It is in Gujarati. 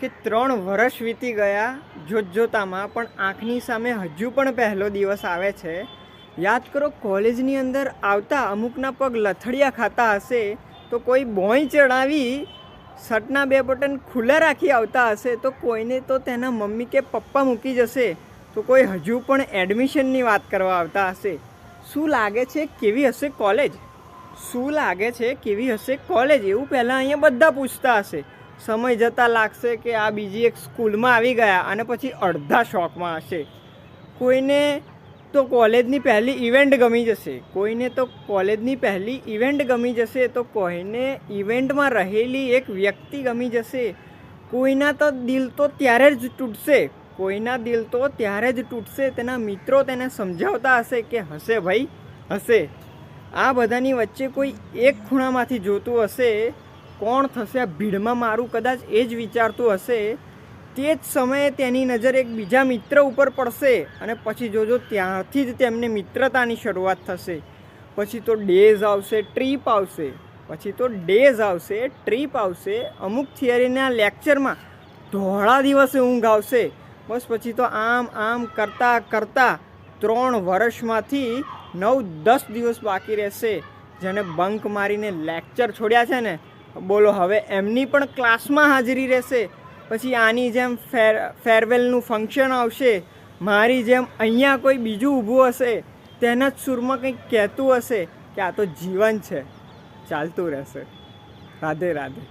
કે 3 વર્ષ વીતી ગયા જોતજોતામાં, પણ આંખની સામે હજુ પણ પહેલો દિવસ આવે છે. યાદ કરો, કોલેજની અંદર આવતા અમુકના પગ લથડિયા ખાતા હશે, તો કોઈ બોય ચડાવી શર્ટના 2 બટન ખુલ્લા રાખી આવતા હશે, તો કોઈને તો તેના મમ્મી કે પપ્પા મૂકી જશે, તો કોઈ હજુ પણ એડમિશનની વાત કરવા આવતા હશે. શું લાગે છે કેવી હશે કોલેજ? શું લાગે છે કેવી હશે કોલેજ? એવું પહેલાં અહીંયા બધા પૂછતા હશે. સમય જતાં લાગશે કે આ બીજી એક સ્કૂલમાં આવી ગયા, અને પછી અડધા શોખમાં હશે. કોઈને તો કોલેજની પહેલી ઇવેન્ટ ગમી જશે, કોઈને તો કોલેજની પહેલી ઇવેન્ટ ગમી જશે, તો કોઈને ઇવેન્ટમાં રહેલી એક વ્યક્તિ ગમી જશે. કોઈના તો દિલ તો ત્યારે જ તૂટશે, કોઈના દિલ તો ત્યારે જ તૂટશે તેના મિત્રો તેને સમજાવતા હશે કે હશે ભાઈ, હશે. આ બધાની વચ્ચે કોઈ એક ખૂણામાંથી જોતું હશે, કોણ થશે આ ભીડમાં મારું, કદાચ એ જ વિચારતું હશે. તે જ સમયે તેની નજર એક બીજા મિત્ર ઉપર પડશે, અને પછી જોજો ત્યાંથી જ તેમને મિત્રતાની શરૂઆત થશે. પછી તો ડેઝ આવશે, ટ્રીપ આવશે, પછી તો ડેઝ આવશે, ટ્રીપ આવશે. અમુક થિયરીના લેક્ચરમાં ધોળા દિવસે ઊંઘ આવશે. બસ પછી તો આમ કરતાં કરતાં 3 વર્ષમાંથી 9-10 દિવસ બાકી રહેશે. જેને બંક મારીને લેક્ચર છોડ્યા છે ને, બોલો હવે એમની પણ ક્લાસમાં હાજરી રહેશે. પછી આની જેમ ફેરવેલનું ફંક્શન આવશે, મારી જેમ અહીંયા કોઈ બીજું ઊભું હશે, તેના જ સૂરમાં કંઈક કહેતું હશે કે આ તો જીવન છે, ચાલતું રહેશે. રાધે રાધે.